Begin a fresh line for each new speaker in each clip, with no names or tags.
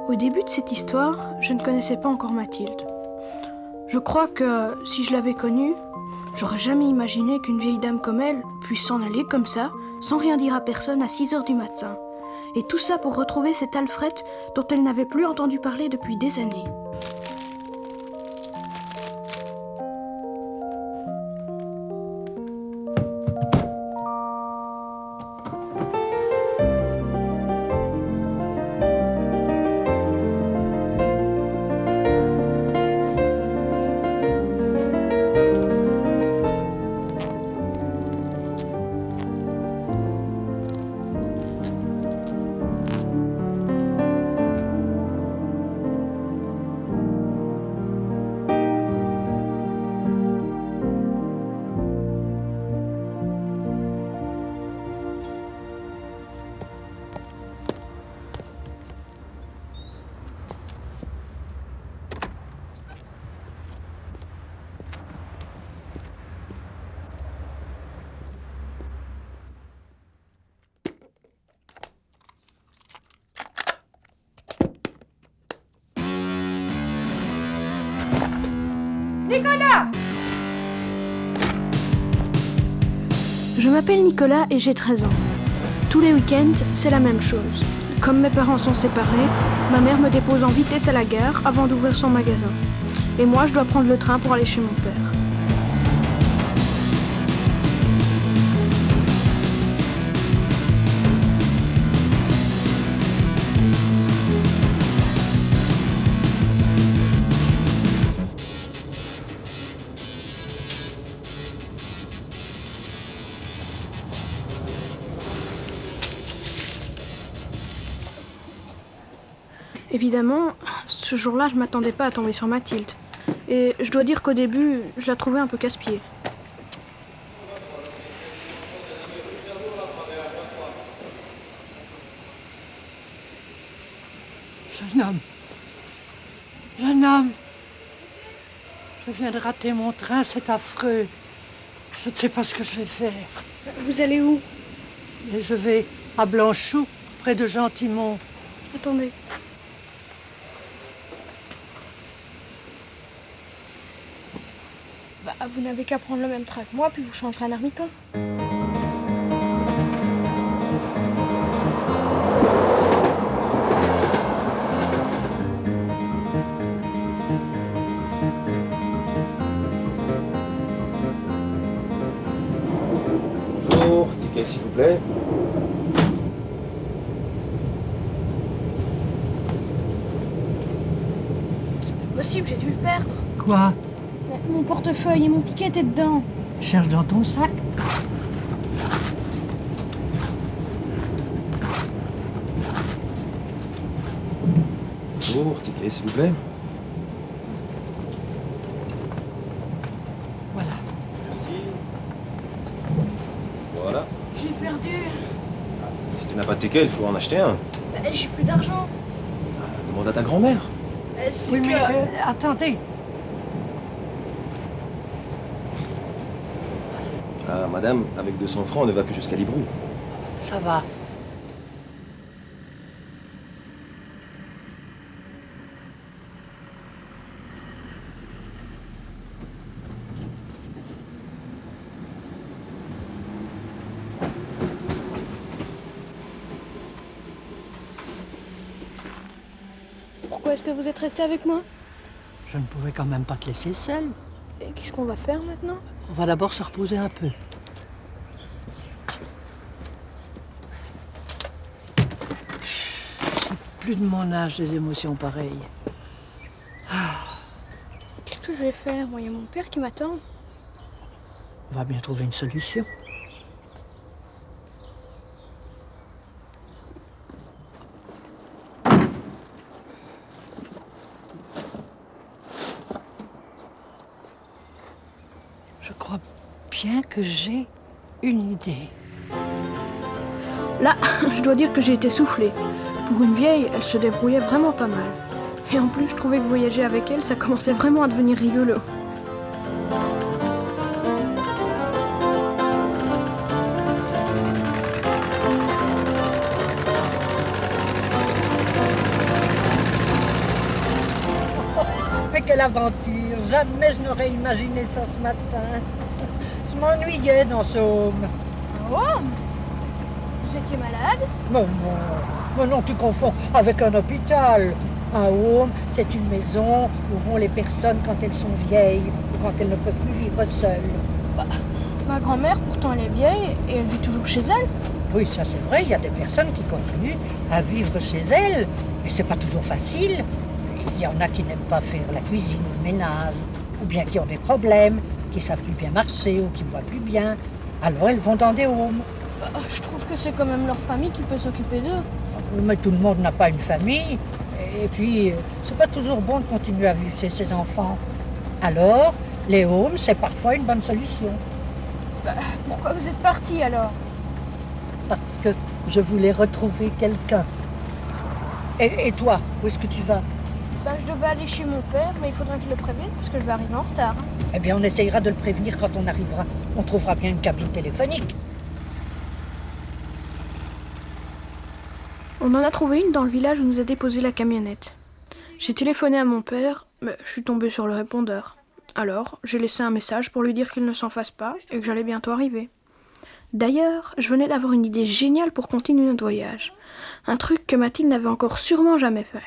Au début de cette histoire, je ne connaissais pas encore Mathilde. Je crois que si je l'avais connue, j'aurais jamais imaginé qu'une vieille dame comme elle puisse s'en aller comme ça, sans rien dire à personne à 6h du matin. Et tout ça pour retrouver cet Alfred dont elle n'avait plus entendu parler depuis des années.
Nicolas!
Je m'appelle Nicolas et j'ai 13 ans. Tous les week-ends, c'est la même chose. Comme mes parents sont séparés, ma mère me dépose en vitesse à la gare avant d'ouvrir son magasin. Et moi, je dois prendre le train pour aller chez mon père. Évidemment, ce jour-là, je m'attendais pas à tomber sur Mathilde. Et je dois dire qu'au début, je la trouvais un peu casse-pied.
Jeune homme, je viens de rater mon train, c'est affreux. Je ne sais pas ce que je vais faire.
Vous allez où?
Et je vais à Blanchou, près de Gentilmont.
Attendez. Vous n'avez qu'à prendre le même train que moi, puis vous changerez un ermiton.
Bonjour, ticket s'il vous plaît.
C'est possible, j'ai dû le perdre.
Quoi?
Mon portefeuille et mon ticket étaient dedans.
Cherche dans ton sac.
Bonjour, ticket s'il vous plaît.
Voilà.
Merci. Voilà.
J'ai perdu.
Si tu n'as pas de ticket, il faut en acheter un.
J'ai plus d'argent.
Demande à ta grand-mère.
C'est
Oui,
que...
mais attendez.
Ah, madame, avec 200 francs, on ne va que jusqu'à Librou.
Ça va.
Pourquoi est-ce que vous êtes resté avec moi?
Je ne pouvais quand même pas te laisser seule.
Et qu'est-ce qu'on va faire maintenant?
On va d'abord se reposer un peu. C'est plus de mon âge des émotions pareilles.
Qu'est-ce que je vais faire? Moi, il y a mon père qui m'attend.
On va bien trouver une solution. Je crois bien que j'ai une idée.
Là, je dois dire que j'ai été soufflée. Pour une vieille, elle se débrouillait vraiment pas mal. Et en plus, je trouvais que voyager avec elle, ça commençait vraiment à devenir rigolo.
Mais quelle aventure! Jamais je n'aurais imaginé ça ce matin. Je m'ennuyais dans ce home.
Oh, vous étiez malade?
Mais non, tu confonds avec un hôpital. Un home, c'est une maison où vont les personnes quand elles sont vieilles ou quand elles ne peuvent plus vivre seules.
Ma grand-mère, pourtant, elle est vieille et elle vit toujours chez elle.
Oui, ça c'est vrai, il y a des personnes qui continuent à vivre chez elles, mais c'est pas toujours facile. Il y en a qui n'aiment pas faire la cuisine ou le ménage, ou bien qui ont des problèmes, qui savent plus bien marcher ou qui voient plus bien. Alors elles vont dans des homes.
Je trouve que c'est quand même leur famille qui peut s'occuper d'eux.
Mais tout le monde n'a pas une famille. Et puis, c'est pas toujours bon de continuer à vivre chez ses enfants. Alors, les homes, c'est parfois une bonne solution.
Pourquoi vous êtes partis alors?
Parce que je voulais retrouver quelqu'un. Et toi, où est-ce que tu vas?
Je devais aller chez mon père, mais il faudrait que je le prévienne parce que je vais arriver en retard.
Eh bien, on essayera de le prévenir quand on arrivera. On trouvera bien une cabine téléphonique.
On en a trouvé une dans le village où nous a déposé la camionnette. J'ai téléphoné à mon père, mais je suis tombée sur le répondeur. Alors, j'ai laissé un message pour lui dire qu'il ne s'en fasse pas et que j'allais bientôt arriver. D'ailleurs, je venais d'avoir une idée géniale pour continuer notre voyage. Un truc que Mathilde n'avait encore sûrement jamais fait.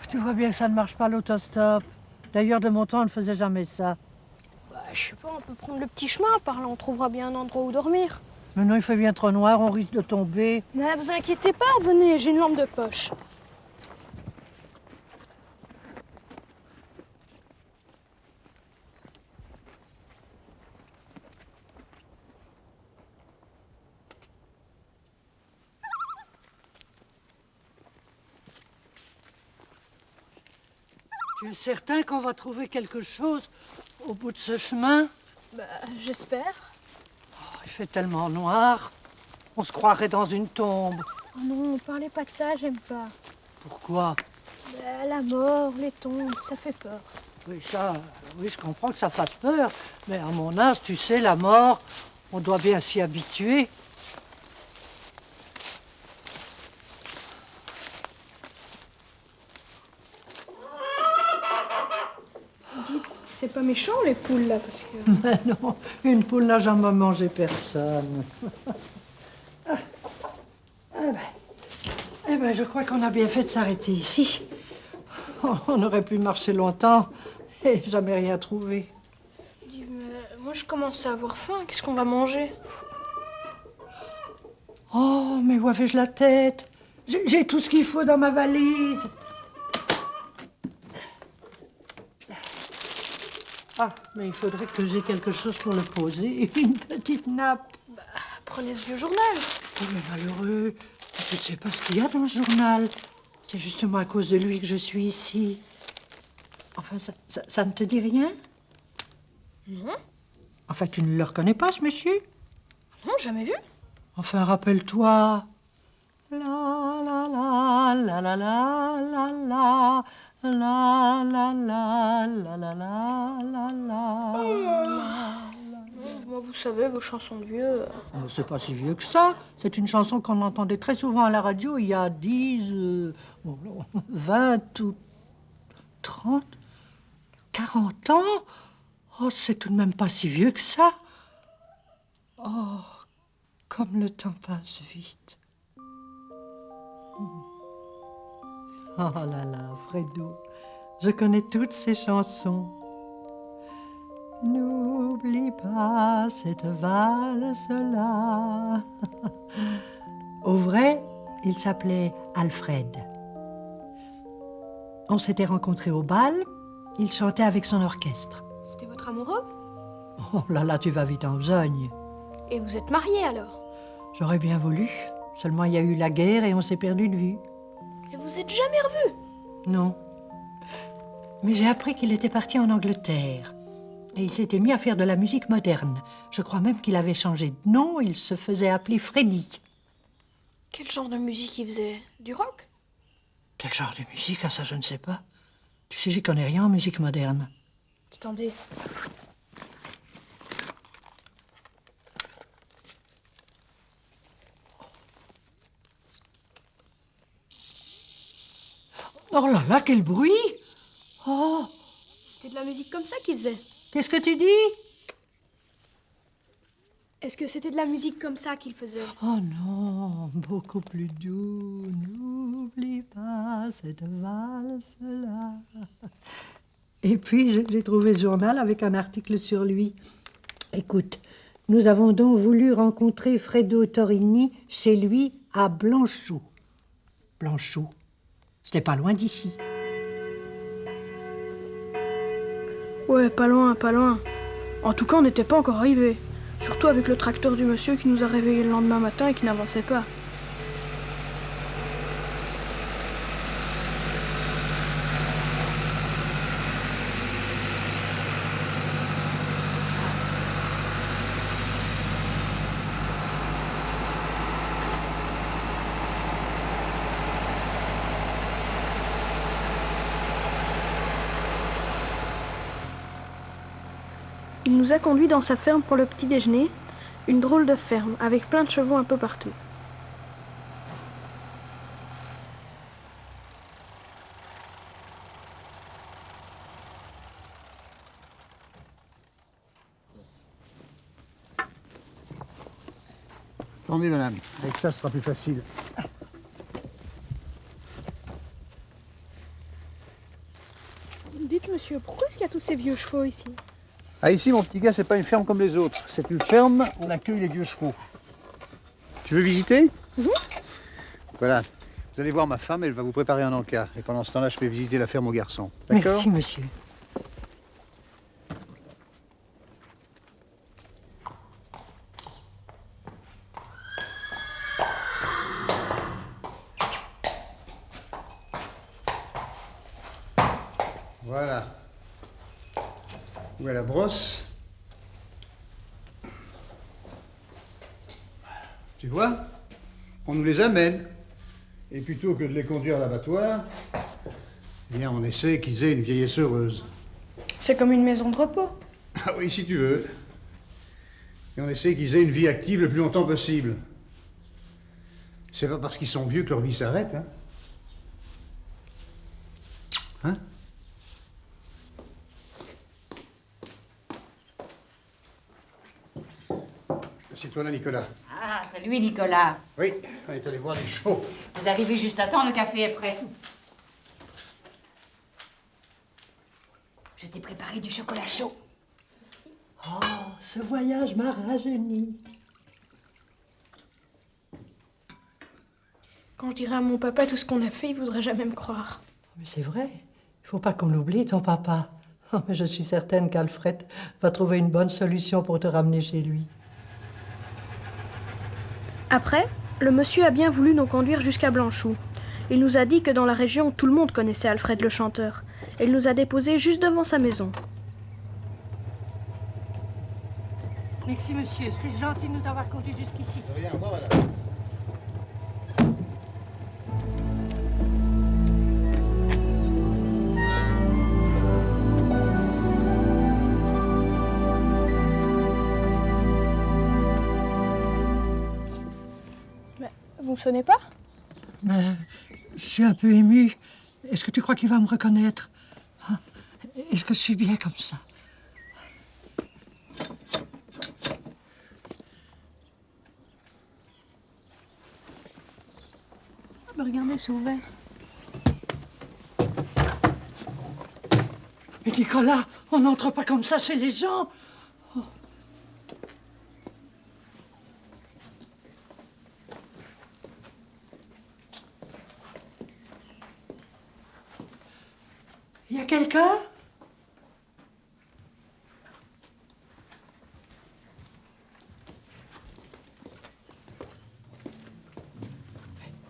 Tu vois bien que ça ne marche pas l'autostop. D'ailleurs, de mon temps, on ne faisait jamais ça.
Je sais pas, on peut prendre le petit chemin, par là on trouvera bien un endroit où dormir.
Maintenant, il fait bien trop noir, on risque de tomber.
Mais vous inquiétez pas, venez, j'ai une lampe de poche.
Tu es certain qu'on va trouver quelque chose au bout de ce chemin?
J'espère.
Il fait tellement noir. On se croirait dans une tombe.
Oh non, parlez pas de ça, j'aime pas.
Pourquoi?
La mort, les tombes, ça fait peur.
Oui, je comprends que ça fasse peur. Mais à mon âge, tu sais, la mort, on doit bien s'y habituer.
Dites, c'est pas méchant les poules là, parce que...
Mais non, une poule n'a jamais mangé personne. Eh ben, je crois qu'on a bien fait de s'arrêter ici. On aurait pu marcher longtemps et jamais rien trouver.
Dis, mais moi je commence à avoir faim, qu'est-ce qu'on va manger?
Oh, mais où avais-je la tête? J'ai tout ce qu'il faut dans ma valise. Ah, mais il faudrait que j'ai quelque chose pour le poser. Une petite nappe.
Prenez ce vieux journal.
Oh, mais malheureux, tu ne sais pas ce qu'il y a dans le journal. C'est justement à cause de lui que je suis ici. Enfin, ça ne te dit rien?
Non.
Enfin, tu ne le reconnais pas, ce monsieur?
Non, jamais vu.
Enfin, rappelle-toi. La la la la la la la la la la la la la la la.
Moi, vous savez, vos chansons de vieux...
C'est pas si vieux que ça. C'est une chanson qu'on entendait très souvent à la radio il y a 10, 20 ou 30, 40 ans. Oh, c'est tout de même pas si vieux que ça. Oh, comme le temps passe vite. Oh là là, Fredo, je connais toutes ces chansons. n'oublie pas cette valse-là. Au vrai, il s'appelait Alfred. On s'était rencontrés au bal, il chantait avec son orchestre.
C'était votre amoureux?
Oh là là, tu vas vite en besogne.
Et vous êtes mariés alors?
J'aurais bien voulu, seulement il y a eu la guerre et on s'est perdu de vue.
Et vous êtes jamais revus?
Non. Mais j'ai appris qu'il était parti en Angleterre. Et il s'était mis à faire de la musique moderne. Je crois même qu'il avait changé de nom, il se faisait appeler Freddy.
Quel genre de musique il faisait? Du rock?
Quel genre de musique? Ah ça, je ne sais pas. Tu sais, j'y connais rien en musique moderne.
Attendez.
Oh là là, quel bruit! Oh,
C'était de la musique comme ça qu'il faisait?
qu'est-ce que tu dis?
Est-ce que c'était de la musique comme ça qu'il faisait?
Oh non, beaucoup plus doux. N'oublie pas cette valse-là. Et puis, j'ai trouvé ce journal avec un article sur lui. Écoute, nous avons donc voulu rencontrer Fredo Torini chez lui à Blanchot. Blanchot, c'était pas loin d'ici.
Ouais, pas loin, pas loin. En tout cas, on n'était pas encore arrivés. Surtout avec le tracteur du monsieur qui nous a réveillés le lendemain matin et qui n'avançait pas. Il nous a conduits dans sa ferme pour le petit déjeuner, une drôle de ferme, avec plein de chevaux un peu partout.
Attendez, madame, avec ça, ce sera plus facile.
Dites, monsieur, pourquoi est-ce qu'il y a tous ces vieux chevaux ici?
Ah, ici, mon petit gars, c'est pas une ferme comme les autres. C'est une ferme, on accueille les vieux chevaux. Tu veux visiter? Voilà. Vous allez voir ma femme, elle va vous préparer un encas. Et pendant ce temps-là, je fais visiter la ferme aux garçons. D'accord?
Merci, monsieur.
Voilà. Où est la brosse? Tu vois? On nous les amène. Et plutôt que de les conduire à l'abattoir, eh bien, on essaie qu'ils aient une vieillesse heureuse.
C'est comme une maison de repos.
Ah oui, si tu veux. Et on essaie qu'ils aient une vie active le plus longtemps possible. C'est pas parce qu'ils sont vieux que leur vie s'arrête, hein? Hein? Assieds-toi là, Nicolas.
Ah, salut Nicolas.
Oui, on est allé voir les chevaux.
Vous arrivez juste à temps, le café est prêt. Je t'ai préparé du chocolat chaud.
Oh, ce voyage m'a rajeuni.
Quand je dirai à mon papa tout ce qu'on a fait, il voudrait jamais me croire.
Mais c'est vrai, il faut pas qu'on l'oublie, ton papa. Oh, mais je suis certaine qu'Alfred va trouver une bonne solution pour te ramener chez lui.
Après, le monsieur a bien voulu nous conduire jusqu'à Blanchot. Il nous a dit que dans la région, tout le monde connaissait Alfred le chanteur. Et il nous a déposés juste devant sa maison.
Merci, monsieur. C'est gentil de nous avoir conduits jusqu'ici.
De rien, moi, madame.
Vous ne sonnez pas?
Mais je suis un peu émue. Est-ce que tu crois qu'il va me reconnaître? Hein? Est-ce que je suis bien comme ça?
Regardez, c'est ouvert.
Mais Nicolas, on n'entre pas comme ça chez les gens. Oh. Il y a quelqu'un?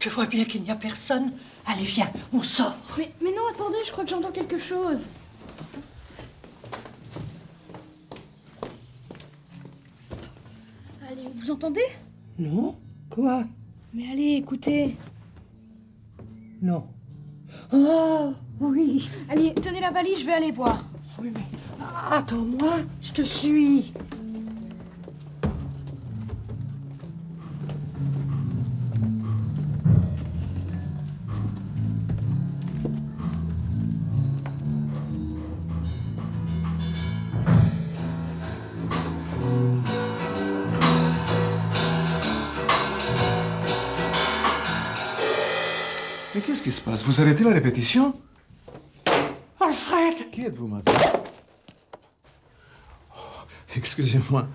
Je vois bien qu'il n'y a personne. Allez, viens, on sort.
Mais non, attendez, je crois que j'entends quelque chose. Allez, vous entendez?
Non? Quoi?
Mais allez, écoutez.
Non. Ah, oui.
Allez, tenez la valise, je vais aller voir.
Oui, mais attends-moi, je te suis.
Mais qu'est-ce qui se passe? Vous arrêtez la répétition?
Alfred!
Qui êtes-vous, madame? Oh, excusez-moi.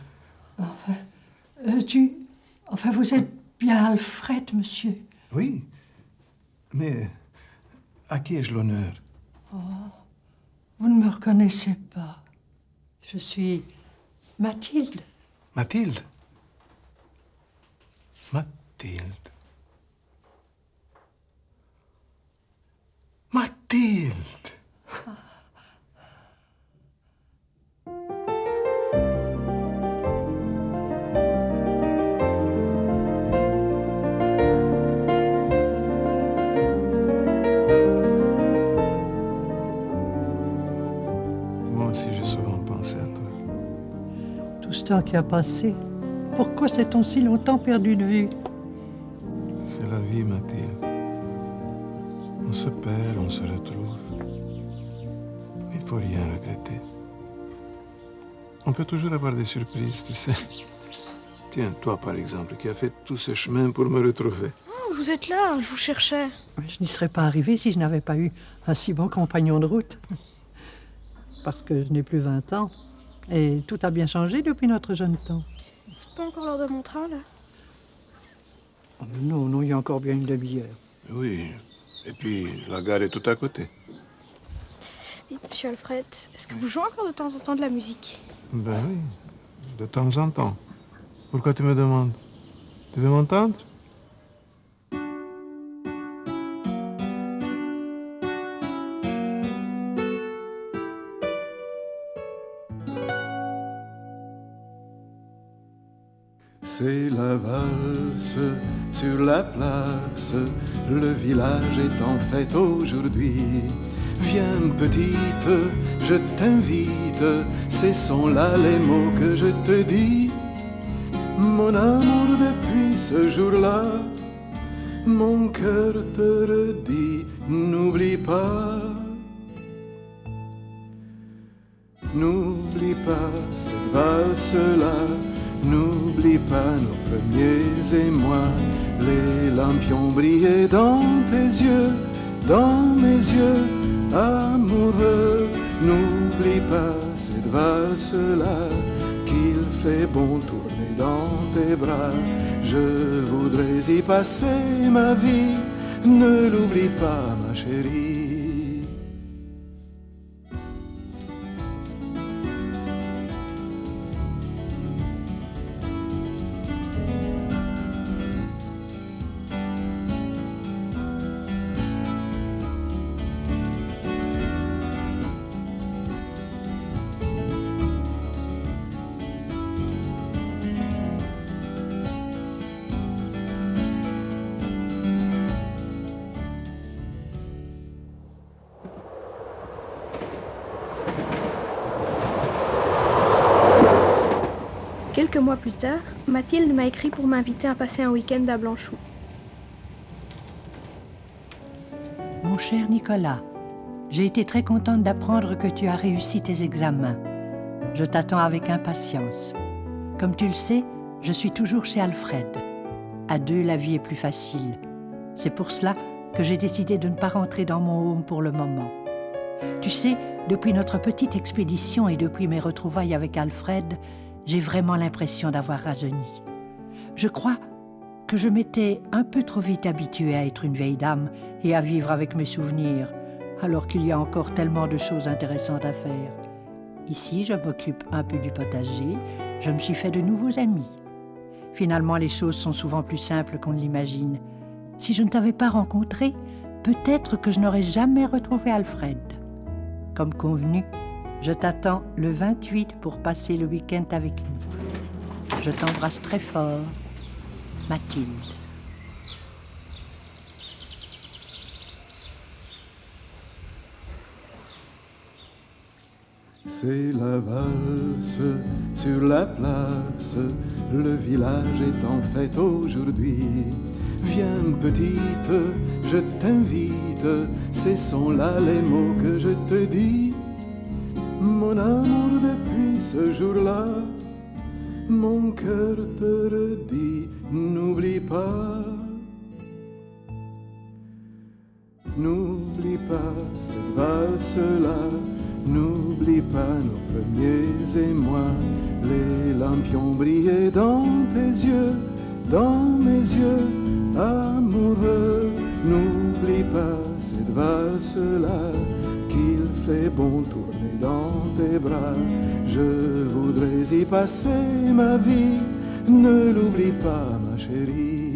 Enfin, vous êtes bien Alfred, monsieur.
Oui, mais à qui ai-je l'honneur?
Vous ne me reconnaissez pas. Je suis Mathilde.
Mathilde? Mathilde. Mathilde! Moi aussi, j'ai souvent pensé à toi.
Tout ce temps qui a passé, pourquoi s'est-on si longtemps perdu de vue?
C'est la vie, Mathilde. On se perd, on se retrouve. Il faut rien regretter. On peut toujours avoir des surprises, tu sais. Tiens, toi, par exemple, qui as fait tout ce chemin pour me retrouver.
Oh, vous êtes là, je vous cherchais.
Je n'y serais pas arrivée si je n'avais pas eu un si bon compagnon de route. Parce que je n'ai plus 20 ans. Et tout a bien changé depuis notre jeune temps.
C'est pas encore l'heure de mon train, là?
Oh, mais non, il y a encore bien une demi-heure.
Oui. Et puis, la gare est tout à côté.
Dites, monsieur Alfred, est-ce que vous jouez encore de temps en temps de la musique?
Ben oui, de temps en temps. Pourquoi tu me demandes? Tu veux m'entendre?
C'est la valse sur la place, le village est en fête aujourd'hui. Viens petite, je t'invite, ces sont là les mots que je te dis. Mon amour, depuis ce jour-là, mon cœur te redit, n'oublie pas. N'oublie pas cette valse-là, n'oublie pas nos premiers émois. Les lampions brillaient dans tes yeux, dans mes yeux amoureux. N'oublie pas cette valse-là, qu'il fait bon tourner dans tes bras. Je voudrais y passer ma vie, ne l'oublie pas ma chérie.
Quelques mois plus tard, Mathilde m'a écrit pour m'inviter à passer un week-end à Blanchot.
Mon cher Nicolas, j'ai été très contente d'apprendre que tu as réussi tes examens. Je t'attends avec impatience. Comme tu le sais, je suis toujours chez Alfred. À deux, la vie est plus facile. C'est pour cela que j'ai décidé de ne pas rentrer dans mon home pour le moment. Tu sais, Depuis notre petite expédition et depuis mes retrouvailles avec Alfred, j'ai vraiment l'impression d'avoir rajeuni. Je crois que je m'étais un peu trop vite habituée à être une vieille dame et à vivre avec mes souvenirs, alors qu'il y a encore tellement de choses intéressantes à faire. Ici, je m'occupe un peu du potager, je me suis fait de nouveaux amis. Finalement, les choses sont souvent plus simples qu'on ne l'imagine. Si je ne t'avais pas rencontré, peut-être que je n'aurais jamais retrouvé Alfred. Comme convenu, je t'attends le 28 pour passer le week-end avec nous. Je t'embrasse très fort, Mathilde.
C'est la valse sur la place, le village est en fête aujourd'hui. Viens petite, je t'invite, ces sont là les mots que je te dis. Mon amour, depuis ce jour-là, mon cœur te redit, n'oublie pas. N'oublie pas cette valse-là, n'oublie pas nos premiers émois. Les lampions brillaient dans tes yeux, dans mes yeux amoureux. N'oublie pas cette valse-là, qu'il fait bon tourner dans tes bras. Je voudrais y passer ma vie, ne l'oublie pas ma chérie.